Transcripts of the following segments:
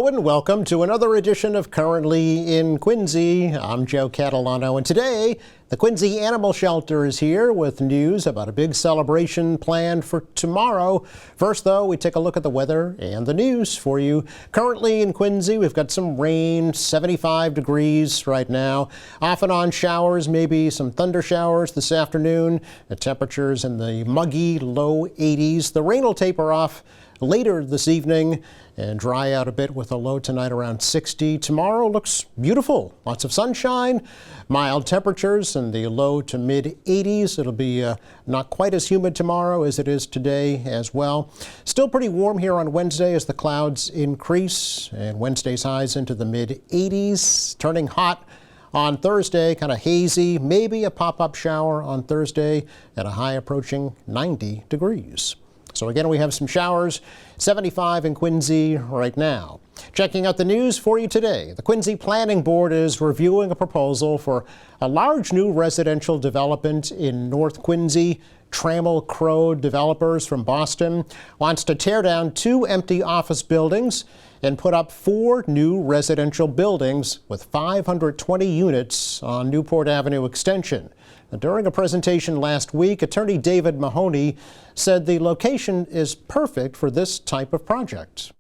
Hello and welcome to another edition of Currently in Quincy. I'm Joe Catalano, and today the Quincy Animal Shelter is here with news about a big celebration planned for tomorrow. First, though, we take a look at the weather and the news for you. Currently in Quincy, we've got some rain, 75 degrees right now. Off and on showers, maybe some thunder showers this afternoon. The temperatures in the muggy low 80s. The rain will taper off later this evening and dry out a bit with a low tonight around 60. Tomorrow looks beautiful. Lots of sunshine, mild temperatures in the low to mid 80s. It'll be not quite as humid tomorrow as it is today as well. Still pretty warm here on Wednesday as the clouds increase, and Wednesday's highs into the mid 80s. Turning hot on Thursday, kind of hazy, maybe a pop-up shower on Thursday at a high approaching 90 degrees. So again, we have some showers, 75 in Quincy right now. Checking out the news for you today, the Quincy Planning Board is reviewing a proposal for a large new residential development in North Quincy. Trammell Crow Developers from Boston wants to tear down 2 empty office buildings and put up 4 new residential buildings with 520 units on Newport Avenue Extension. During a presentation last week, attorney David Mahoney said the location is perfect for this type of project.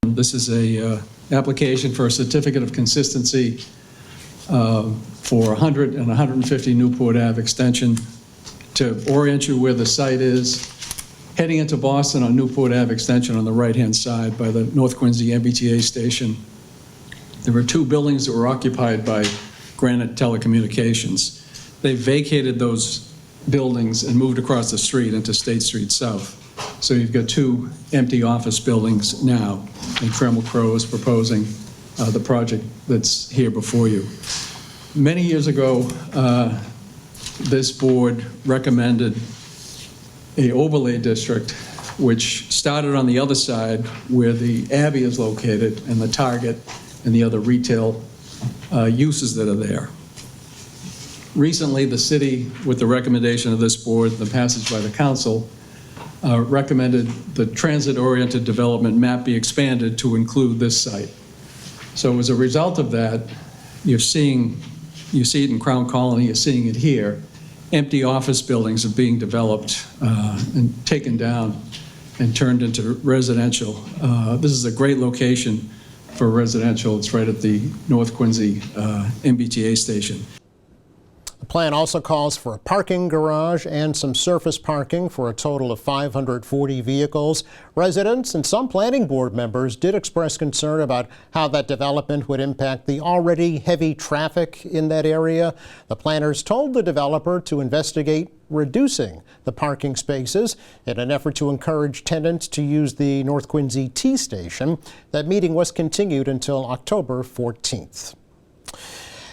This is a application for a certificate of consistency for 100 and 150 Newport Ave Extension to orient you where the site is. Heading into Boston on Newport Ave Extension on the right-hand side by the North Quincy MBTA station. There were 2 buildings that were occupied by Granite Telecommunications. They vacated those buildings and moved across the street into State Street South. So you've got 2 empty office buildings now, and Trammell Crow is proposing the project that's here before you. Many years ago, this board recommended a overlay district which started on the other side where the Abbey is located and the Target and the other retail uses that are there. Recently, the city, with the recommendation of this board, the passage by the council, recommended the transit-oriented development map be expanded to include this site. So as a result of that, you see it in Crown Colony, you're seeing it here. Empty office buildings are being developed and taken down and turned into residential. This is a great location for residential. It's right at the North Quincy MBTA station. The plan also calls for a parking garage and some surface parking for a total of 540 vehicles. Residents and some planning board members did express concern about how that development would impact the already heavy traffic in that area. The planners told the developer to investigate reducing the parking spaces in an effort to encourage tenants to use the North Quincy T station. That meeting was continued until October 14th.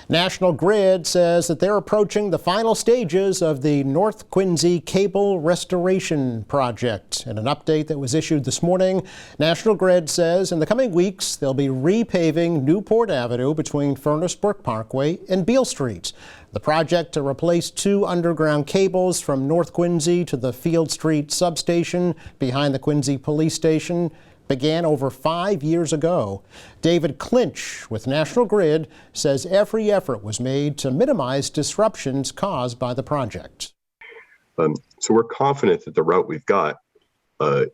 National Grid says that they're approaching the final stages of the North Quincy Cable Restoration Project. In an update that was issued this morning, National Grid says in the coming weeks they'll be repaving Newport Avenue between Furnace Brook Parkway and Beale Street. The project to replace 2 underground cables from North Quincy to the Field Street substation behind the Quincy Police Station began over 5 years ago. David Clinch with National Grid says every effort was made to minimize disruptions caused by the project. So we're confident that the route we've got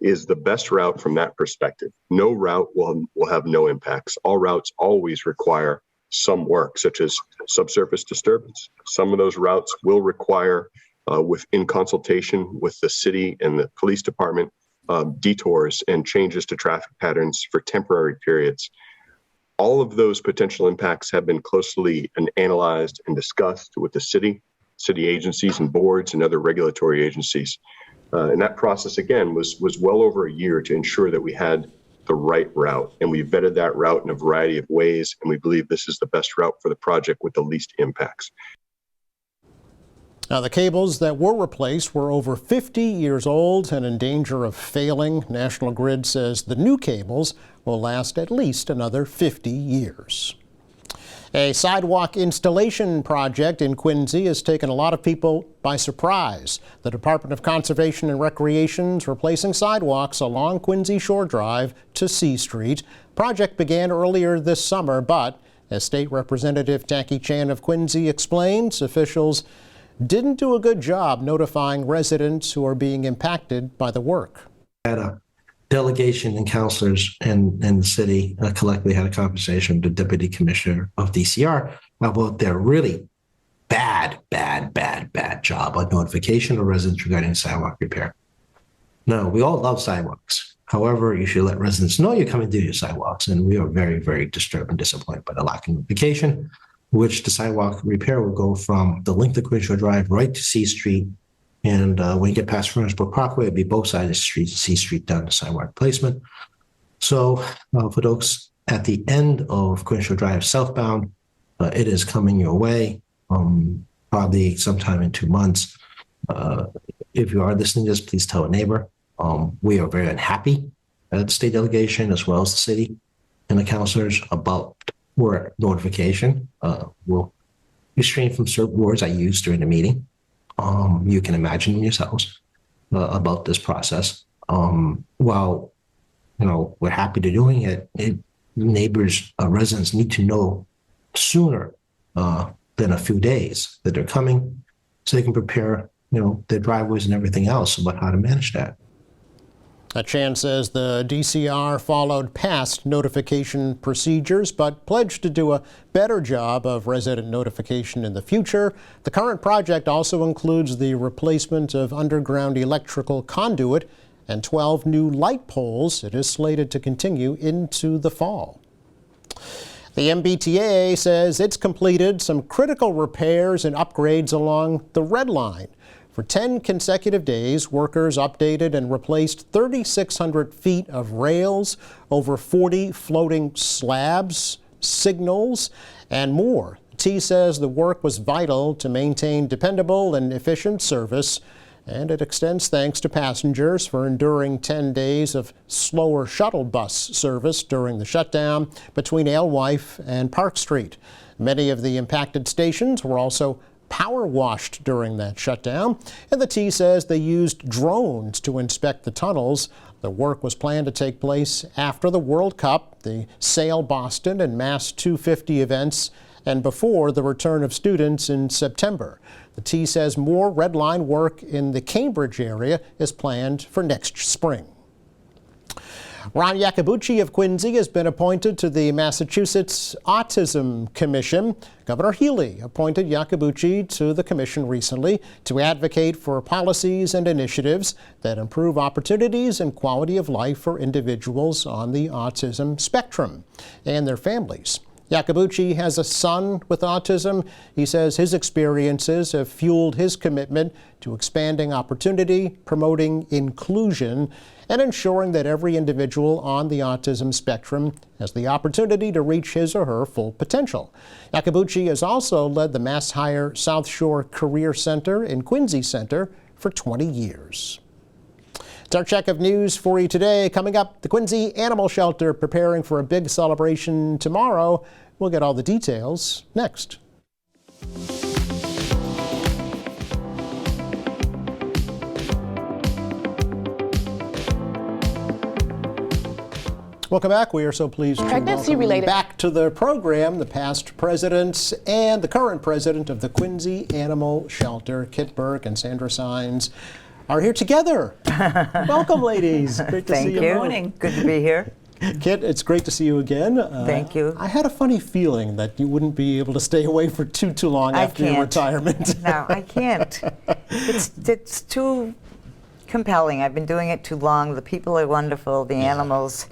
is the best route from that perspective. No route will have no impacts. All routes always require some work, such as subsurface disturbance. Some of those routes will require, in consultation with the city and the police department, detours and changes to traffic patterns for temporary periods. All of those potential impacts have been closely analyzed and discussed with the city agencies and boards and other regulatory agencies. And that process, again, was well over a year to ensure that we had the right route. And we vetted that route in a variety of ways, and we believe this is the best route for the project with the least impacts. Now, the cables that were replaced were over 50 years old and in danger of failing. National Grid says the new cables will last at least another 50 years. A sidewalk installation project in Quincy has taken a lot of people by surprise. The Department of Conservation and Recreation is replacing sidewalks along Quincy Shore Drive to C Street. Project began earlier this summer, but as State Representative Jackie Chan of Quincy explains, officials didn't do a good job notifying residents who are being impacted by the work. Had a delegation and councilors and the city collectively had a conversation with the deputy commissioner of DCR about their really bad job on notification of residents regarding sidewalk repair. No, we all love sidewalks. However, you should let residents know you're coming to do your sidewalks, and we are very, very disturbed and disappointed by the lack of notification, which the sidewalk repair will go from the length of Quincy Shore Drive right to C Street. And when you get past Furnace-Brook Parkway, it'll be both sides of the street, C Street down to sidewalk placement. So for those at the end of Quincy Shore Drive southbound, it is coming your way, probably sometime in 2 months. If you are listening to this, please tell a neighbor. We are very unhappy at the state delegation as well as the city and the councilors about word notification. We'll restrain from certain words I used during the meeting. You can imagine yourselves about this process. While we're happy to doing it, neighbors, residents need to know sooner than a few days that they're coming, so they can prepare their driveways and everything else about how to manage that. Chan says the DCR followed past notification procedures, but pledged to do a better job of resident notification in the future. The current project also includes the replacement of underground electrical conduit and 12 new light poles. It is slated to continue into the fall. The MBTA says it's completed some critical repairs and upgrades along the Red Line. For 10 consecutive days, workers updated and replaced 3,600 feet of rails, over 40 floating slabs, signals, and more. T says the work was vital to maintain dependable and efficient service, and it extends thanks to passengers for enduring 10 days of slower shuttle bus service during the shutdown between Alewife and Park Street. Many of the impacted stations were also power washed during that shutdown, and the T says they used drones to inspect the tunnels. The work was planned to take place after the World Cup, the Sail Boston and Mass 250 events, and before the return of students in September. The T says more Red Line work in the Cambridge area is planned for next spring. Ron Iacobucci of Quincy has been appointed to the Massachusetts Autism Commission. Governor Healy appointed Iacobucci to the commission recently to advocate for policies and initiatives that improve opportunities and quality of life for individuals on the autism spectrum and their families. Iacobucci has a son with autism. He says his experiences have fueled his commitment to expanding opportunity, promoting inclusion, and ensuring that every individual on the autism spectrum has the opportunity to reach his or her full potential. Iacobucci has also led the Mass Hire South Shore Career Center in Quincy Center for 20 years. It's our check of news for you today. Coming up, the Quincy Animal Shelter preparing for a big celebration tomorrow. We'll get all the details next. Welcome back. We are so pleased to welcome you back to the program the past presidents and the current president of the Quincy Animal Shelter, Kit Burke and Sandra are here together. Welcome, ladies. Great to see you. Good morning. Good to be here. Kit, it's great to see you again. Thank you. I had a funny feeling that you wouldn't be able to stay away for too long after your retirement. No, I can't. It's too compelling. I've been doing it too long. The people are wonderful, the animals.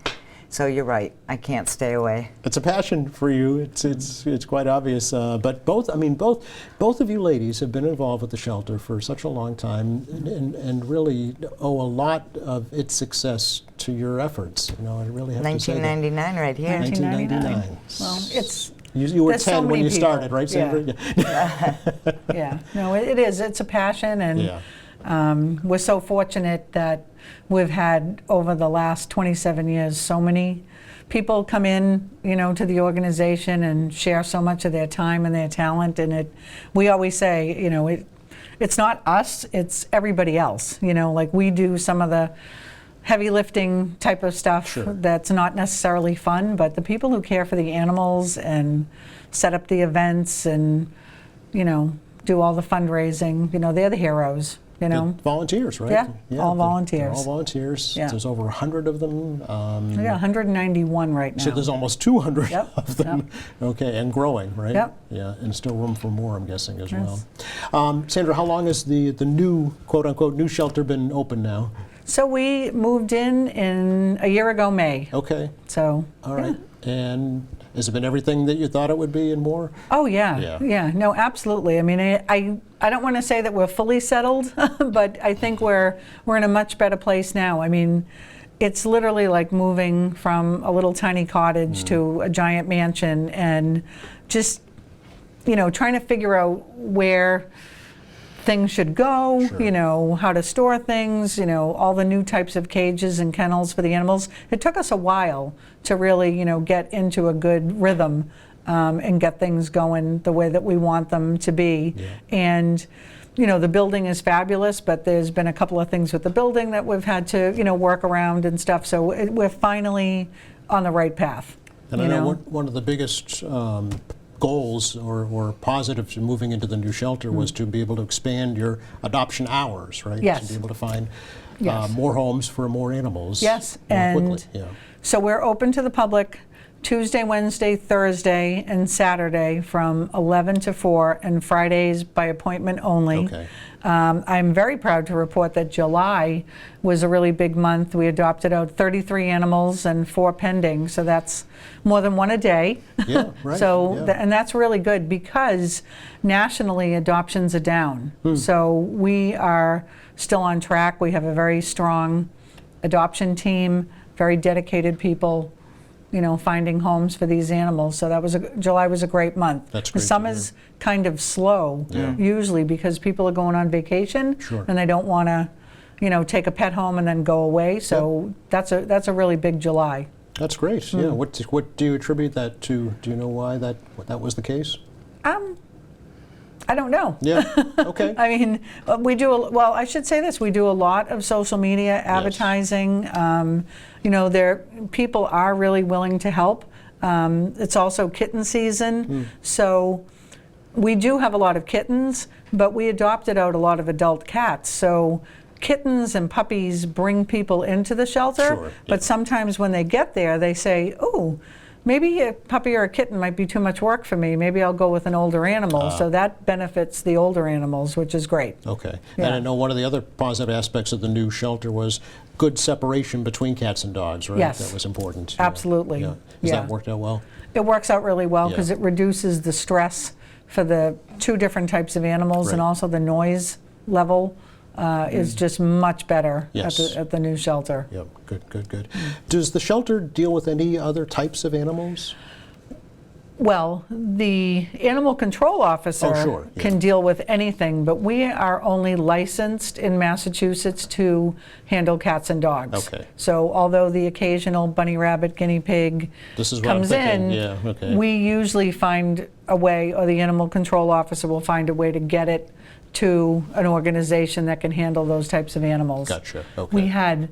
So you're right. I can't stay away. It's a passion for you. It's quite obvious. But both of you ladies have been involved with the shelter for such a long time, and really owe a lot of its success to your efforts. I really have to say that. 1999, right here. 1999. Well, it's you were 10 so when you people. started, right, Sandra? Yeah. Yeah. No, it is. It's a passion, and we're so fortunate that we've had, over the last 27 years, so many people come in, to the organization and share so much of their time and their talent, and we always say, it's not us, it's everybody else. Like we do some of the heavy lifting type of stuff that's not necessarily fun, but the people who care for the animals and set up the events and, do all the fundraising, they're the heroes. The volunteers, right? Yeah, all volunteers. They're all volunteers. Yeah. There's over 100 of them. 191 right now. So there's almost 200 Yep. of them. Yep. Okay, and growing, right? Yep. Yeah, and still room for more, I'm guessing, as Yes. well. Sandra, how long has the new, quote-unquote, new shelter been open now? So we moved in a year ago, May. Okay. So. All right. And has it been everything that you thought it would be and more? Oh yeah. No, absolutely. I mean, I don't want to say that we're fully settled, but I think we're in a much better place now. I mean, it's literally like moving from a little tiny cottage to a giant mansion, and just trying to figure out where things should go, how to store things, all the new types of cages and kennels for the animals. It took us a while to really, get into a good rhythm and get things going the way that we want them to be. Yeah. And, the building is fabulous, but there's been a couple of things with the building that we've had to, work around and stuff. So we're finally on the right path. And I know one of the biggest goals or positives to moving into the new shelter was to be able to expand your adoption hours, right? Yes. To be able to find Yes. more homes for more animals. Yes, more and quickly. Yeah. so we're open to the public Tuesday, Wednesday, Thursday, and Saturday from 11 to 4, and Fridays by appointment only. Okay. I'm very proud to report that July was a really big month. We adopted out 33 animals and 4 pending, so that's more than one a day. Yeah, right. So, yeah. and that's really good because nationally adoptions are down. So we are still on track. We have a very strong adoption team, very dedicated people, finding homes for these animals. So July was a great month. That's great to Summer's kind of slow usually because people are going on vacation and they don't want to, take a pet home and then go away. So that's a really big July. That's great. Yeah. What do you attribute that to? Do you know why that was the case? I don't know. Yeah. Okay. I mean, I should say this, we do a lot of social media advertising. People are really willing to help. It's also kitten season, so we do have a lot of kittens, but we adopted out a lot of adult cats. So kittens and puppies bring people into the shelter, but sometimes when they get there, they say, oh, maybe a puppy or a kitten might be too much work for me. Maybe I'll go with an older animal. So that benefits the older animals, which is great. Okay. Yeah. And I know one of the other positive aspects of the new shelter was good separation between cats and dogs, right? Yes. That was important. Absolutely. Yeah. Has Yeah. that worked out well? It works out really well Yeah. because it reduces the stress for the 2 different types of animals, and Right. also the noise level is just much better Yes. at the new shelter. Yep. Good. Does the shelter deal with any other types of animals? Well, the animal control officer Yeah. can deal with anything, but we are only licensed in Massachusetts to handle cats and dogs. Okay. So although the occasional bunny rabbit, guinea pig This is what I'm comes thinking. in, Yeah. Okay. we usually find a way, or the animal control officer will find a way to get it to an organization that can handle those types of animals. Gotcha. Okay. We had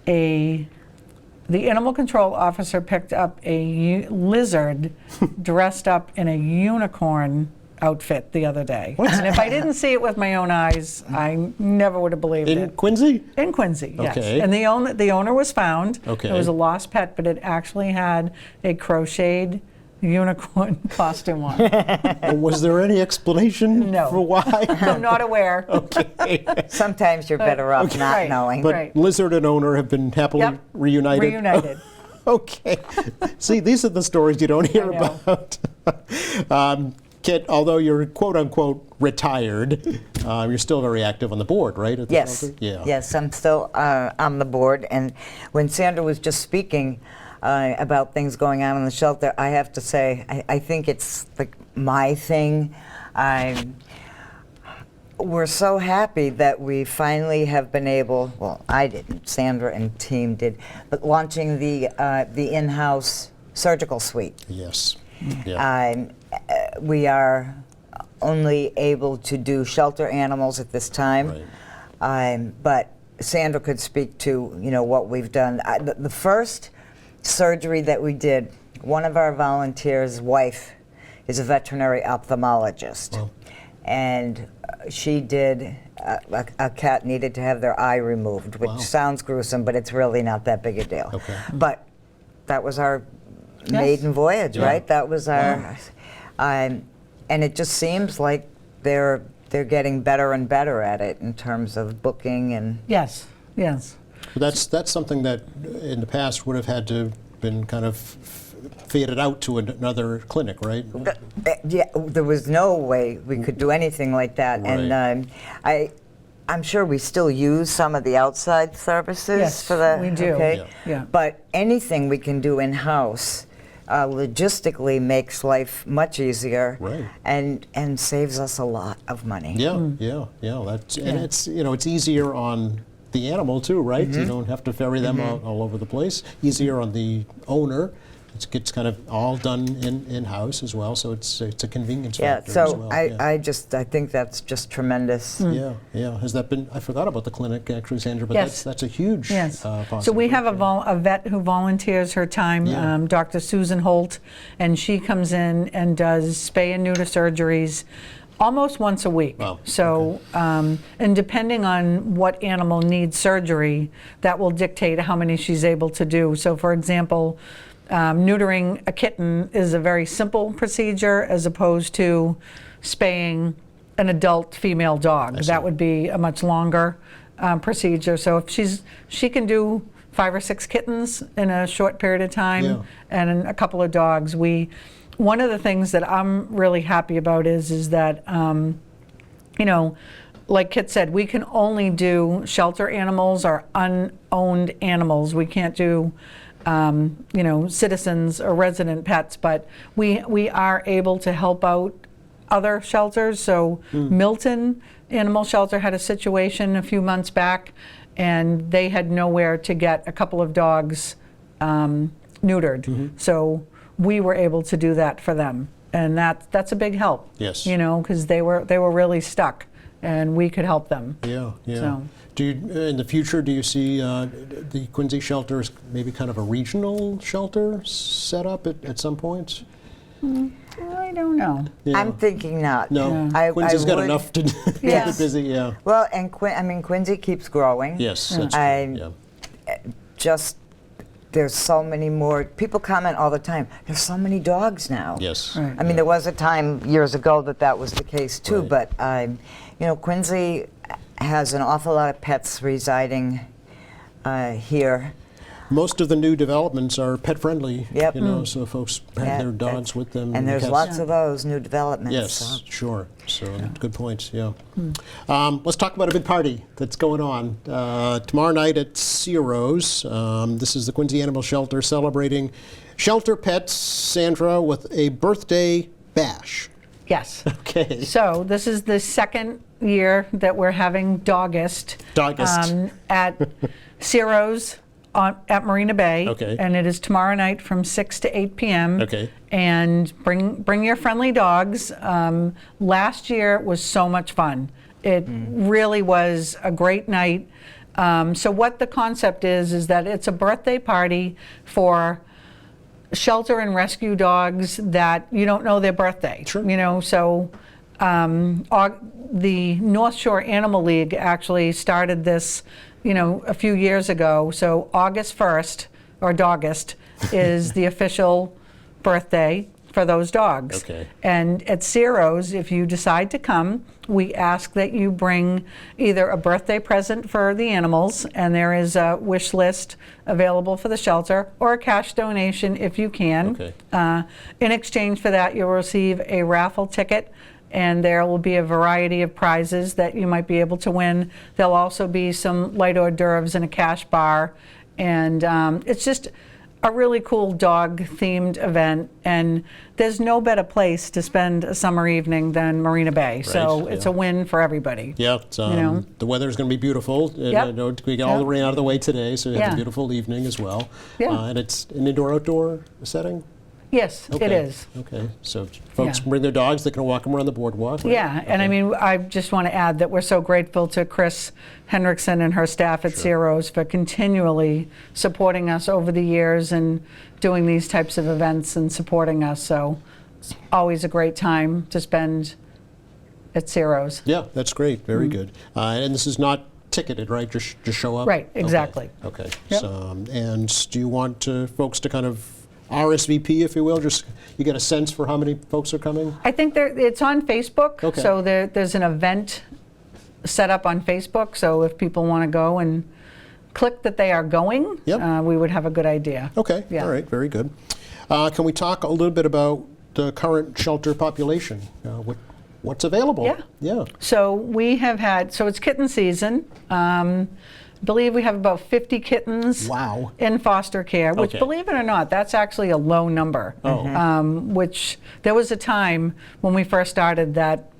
the animal control officer picked up a lizard dressed up in a unicorn outfit the other day. And if I didn't see it with my own eyes, I never would have believed In it. Quincy? In Quincy, yes. Okay. And the owner was found. Okay. It was a lost pet, but it actually had a crocheted unicorn costume on. Was there any explanation No. for why? I'm not aware. Okay. Sometimes you're better off not Right. knowing. But Right. lizard and owner have been happily Yep. reunited. Reunited. Okay. See, these are the stories you don't hear I know. about. Kit, although you're quote unquote retired, you're still very active on the board, right? At the Yes. shelter? Yeah. Yes, I'm still on the board. And when Sandra was just speaking about things going on in the shelter, I have to say, I think it's like my thing. we're so happy that we finally have been able, well, I didn't, Sandra and team did, but launching the in-house surgical suite. Yes. Yeah. We are only able to do shelter animals at this time. Right. But Sandra could speak to, what we've done. The first surgery that we did, one of our volunteers' wife is a veterinary ophthalmologist. Wow. And she did, a cat needed to have their eye removed, which Wow. sounds gruesome, but it's really not that big a deal. Okay. But that was our maiden voyage, Yeah. right? That was our, and it just seems like they're getting better and better at it in terms of booking and. Yes, yes. But that's something that in the past would have had to been kind of faded out to another clinic, right? Yeah, there was no way we could do anything like that, Right. and I'm sure we still use some of the outside services Yes, for that. we do. Okay? Yeah. But anything we can do in house logistically makes life much easier, Right. and saves us a lot of money. Yeah, yeah. That's and it's it's easier on the animal too, right? You don't have to ferry them all over the place. Easier on the owner. It gets kind of all done in house as well, so it's a convenience Yeah, factor so as well. I think that's just tremendous. Yeah. Has that been? I forgot about the clinic actually, Sandra, but Yes. that's a huge. Yes. Possibility. So we have a vet who volunteers her time, Yeah. Dr. Susan Holt, and she comes in and does spay and neuter surgeries almost once a week. Wow, So, and depending on what animal needs surgery, that will dictate how many she's able to do. So, for example, neutering a kitten is a very simple procedure as opposed to spaying an adult female dog. I see. That would be a much longer procedure. So if she can do 5 or 6 kittens in a short period of time, Yeah. and a couple of dogs. One of the things that I'm really happy about is that like Kit said, we can only do shelter animals or unowned animals. We can't do citizens or resident pets, but we are able to help out other shelters. So Milton Animal Shelter had a situation a few months back, and they had nowhere to get a couple of dogs neutered. So we were able to do that for them, and that's a big help. Yes. Because they were really stuck, and we could help them. Yeah. So. Do you, in the future, do you see the Quincy shelter as maybe kind of a regional shelter set up at some point? I don't know. Yeah. I'm thinking not. No, I Quincy's got would- enough to keep it Yes. busy. Yeah. Well, and Quincy keeps growing. Yes, that's true. I- Yeah. Just there's so many more people comment all the time. There's so many dogs now. Yes. Right. I mean, there was a time years ago that was the case too, Right. but Quincy has an awful lot of pets residing here. Most of the new developments are pet friendly. Yep. So folks have Yeah, their dogs with them. And there's cats. lots of those new developments. Yes, so. sure. So good points. Yeah. Let's talk about a big party that's going on tomorrow night at Siros. This is the Quincy Animal Shelter celebrating shelter pets, Sandra, with a birthday bash. Yes. Okay. So this is the second year that we're having Dogist. Dogist. At Siros at Marina Bay. Okay. And it is tomorrow night from 6 to 8 p.m. Okay. And bring your friendly dogs. Last year was so much fun. It really was a great night. So what the concept is that it's a birthday party for shelter and rescue dogs that you don't know their birthday. Sure. So the North Shore Animal League actually started this, a few years ago. So August 1st, or Dogist, is the official birthday for those dogs. Okay. And at Siros, if you decide to come, we ask that you bring either a birthday present for the animals, and there is a wish list available for the shelter, or a cash donation if you can. Okay. In exchange for that, you'll receive a raffle ticket, and there will be a variety of prizes that you might be able to win. There'll also be some light hors d'oeuvres and a cash bar, and it's just a really cool dog-themed event, and there's no better place to spend a summer evening than Marina Bay. So Right, it's yeah. a win for everybody. Yeah, it's, know? the weather's going to be beautiful. And, Yep. we get all the Yep. rain out of the way today, so you have a Yeah. beautiful evening as well. Yeah. And it's an indoor-outdoor setting? Yes, it Okay. is. Okay, so folks Yeah. can bring their dogs, they can walk them around the boardwalk. Right? Yeah, and I mean, I just want to add that we're so grateful to Chris Hendrickson and her staff at Siros for continually supporting us over the years and doing these types of events and supporting us. So it's always a great time to spend at Siros. Yeah, that's great. Very good. And this is not ticketed, right? Just show up? Right, exactly. Okay. Yep. So, and do you want folks to kind of RSVP, if you will? Just you get a sense for how many folks are coming? I think it's on Facebook, Okay. so there's an event set up on Facebook. So if people want to go and click that they are going, Yep. we would have a good idea. Okay. Yeah. All right. Very good. Can we talk a little bit about the current shelter population? What's available? Yeah. Yeah. So we have had, so it's kitten season. I believe we have about 50 kittens Wow. in foster care, which, Okay. believe it or not, that's actually a low number. Oh. Which there was a time when we first started that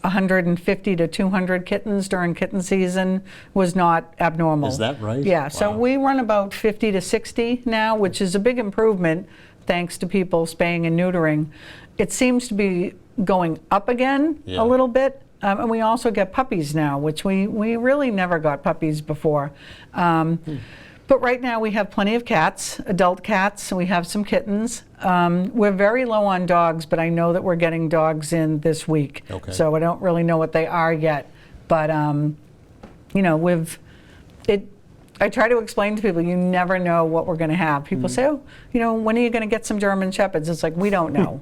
150 to 200 kittens during kitten season was not abnormal. Is that right? Yeah, so Wow. we run about 50 to 60 now, which is a big improvement thanks to people spaying and neutering. It seems to be going up again Yeah. a little bit. And we also get puppies now, which we really never got puppies before. But right now we have plenty of cats, adult cats, and we have some kittens. We're very low on dogs, but I know that we're getting dogs in this week. Okay. So I don't really know what they are yet. But, I try to explain to people, you never know what we're going to have. People say, oh, when are you going to get some German Shepherds? It's like, we don't know.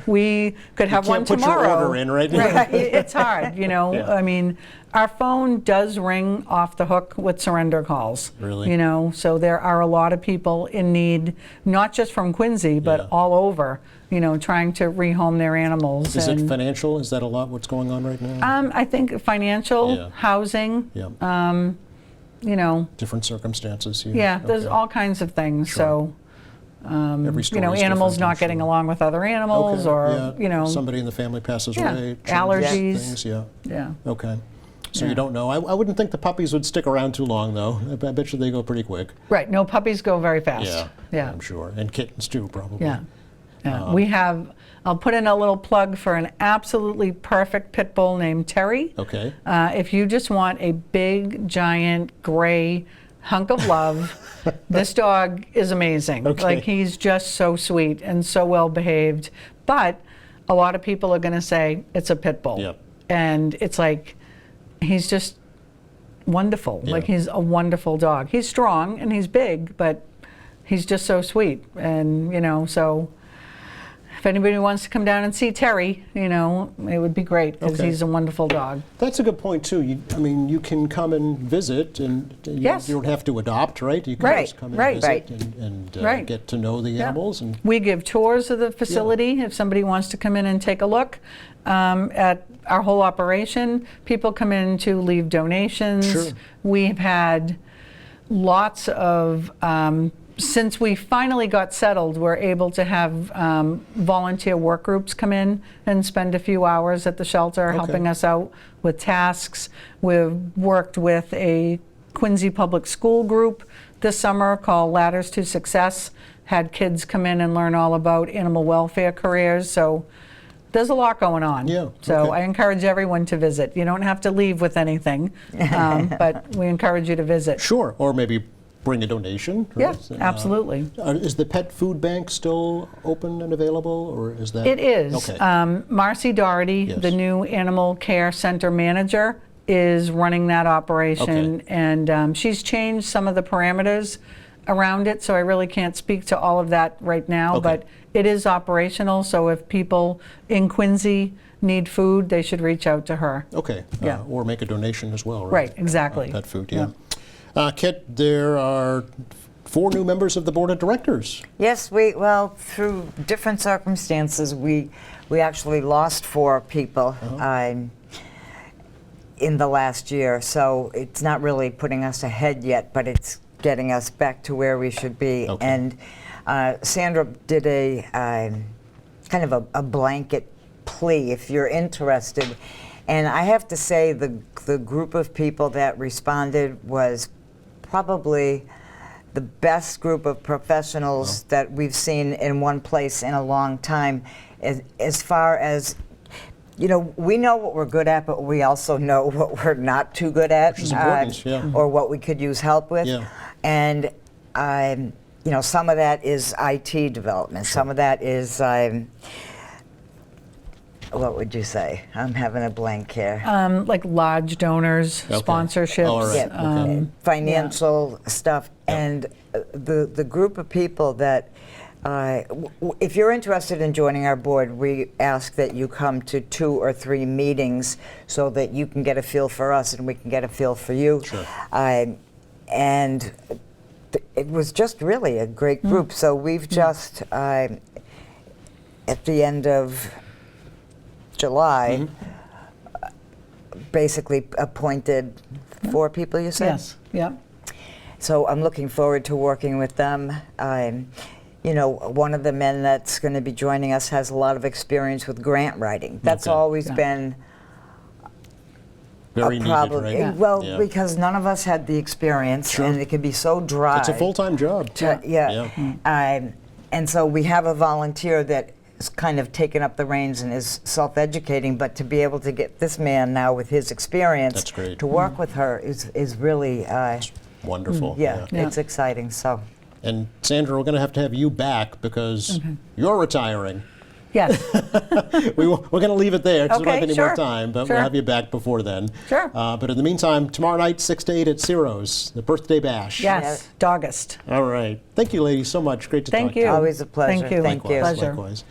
We could have one Can't put tomorrow. your order in, right? Right. It's hard, Yeah. I mean, our phone does ring off the hook with surrender calls. Really? So there are a lot of people in need, not just from Quincy, but Yeah. all over, trying to rehome their animals. Is it And, financial? Is that a lot what's going on right now? I think financial, Yeah. housing, Yeah. Different circumstances. there's Okay. all kinds of things. Sure. So, Every story is animals different, not I'm getting sure. along with other animals, Okay, or, yeah. Somebody in the family passes Yeah. away. changes Allergies. Things. Yeah. yeah. Okay. So Yeah. you don't know. I wouldn't think the puppies would stick around too long, though. I bet you they go pretty quick. Right. No, puppies go very fast. Yeah. Yeah. I'm sure. And kittens too, probably. Yeah. We have, I'll put in a little plug for an absolutely perfect pit bull named Terry. Okay. If you just want a big, giant, gray hunk of love, this dog is amazing. Okay. Like, he's just so sweet and so well behaved. But a lot of people are going to say it's a pit bull. Yep. And it's like, he's just wonderful. Yeah. Like, he's a wonderful dog. He's strong and he's big, but he's just so sweet. And, so if anybody wants to come down and see Terry, it would be great, because Okay. he's a wonderful dog. That's a good point, too. You can come and visit, and Yes. you don't have to adopt, right? You can Right, just come and right. visit Right. and Right. get to know the animals. And We give tours of the facility if somebody wants to come in and take a look at our whole operation. People come in to leave donations. Sure. We've had lots of, since we finally got settled, we're able to have volunteer work groups come in and spend a few hours at the shelter Okay. helping us out with tasks. We've worked with a Quincy Public School group this summer called Ladders to Success, had kids come in and learn all about animal welfare careers. So there's a lot going on. Yeah, So okay. I encourage everyone to visit. You don't have to leave with anything, but we encourage you to visit. Sure. Or maybe bring a donation. Yeah, right? absolutely. Is the pet food bank still open and available, or is that? It is. Okay. Marcy Doherty, Yes. the new Animal Care Center manager, is running that operation. Okay. And she's changed some of the parameters around it, so I really can't speak to all of that right now. Okay. But it is operational, so if people in Quincy need food, they should reach out to her. Okay. Yeah. Or make a donation as well, right? Right, exactly. Pet food, yeah. Kit, there are 4 new members of the board of directors. Yes, through different circumstances, we actually lost 4 people in the last year. So it's not really putting us ahead yet, but it's getting us back to where we should be. Okay. And Sandra did a kind of a blanket plea if you're interested. And I have to say the group of people that responded was probably the best group of professionals that we've seen in one place in a long time. As far as, you know, we know what we're good at, but we also know what we're not too good at, Which is important, yeah. or what we could use help with. Yeah. And you know, some of that is IT development. Some of that is, what would you say? I'm having a blank here. Like large donors, Okay. sponsorships. All right. Yeah, Okay. financial stuff. And the group of people that, if you're interested in joining our board, we ask that you come to 2 or 3 meetings so that you can get a feel for us and we can get a feel for you. Sure. And it was just really a great group. So we've just, at the end of July, basically appointed 4 people, you said? Yes, yeah. So I'm looking forward to working with them. You know, one of the men that's going to be joining us has a lot of experience with grant writing. That's Okay. always Yeah. been Very a needed, problem. right? Yeah. Well, Yeah. because none of us had the experience, Sure. and it can be so dry. It's a full-time job. Yeah. And so we have a volunteer that is kind of taken up the reins and is self-educating, but to be able to get this man now with his experience That's great. to work with her is really, Wonderful. yeah, Yeah. it's exciting. So. And Sandra, we're going to have you back because you're retiring. Yes. We're going to leave it there because we don't Okay, have any more sure. time, but Sure. we'll have you back before then. Sure. But in the meantime, tomorrow night, 6 to 8 at Siros, the birthday bash. Yes. August. All right. Thank you, ladies, so much. Great to Thank talk you. to you. Always a pleasure. Thank you. Thank you. Likewise, Pleasure. likewise.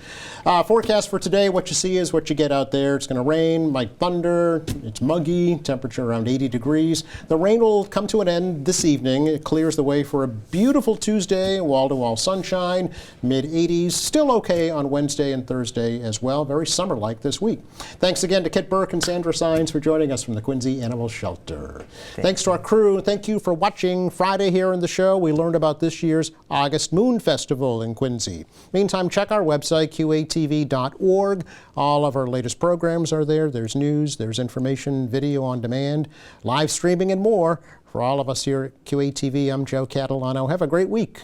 Forecast for today, what you see is what you get out there. It's going to rain, might thunder, it's muggy, temperature around 80 degrees. The rain will come to an end this evening. It clears the way for a beautiful Tuesday, wall-to-wall sunshine, mid-80s. Still okay on Wednesday and Thursday as well. Very summer-like this week. Thanks again to Kit Burke and Sandra Sines for joining us from the Quincy Animal Shelter. Thanks to our crew. Thank you for watching Friday here in the show. We learned about this year's August Moon Festival in Quincy. Meantime, check our website, QATV.org. All of our latest programs are there. There's news, there's information, video on demand, live streaming, and more. For all of us here at QATV, I'm Joe Catalano. Have a great week.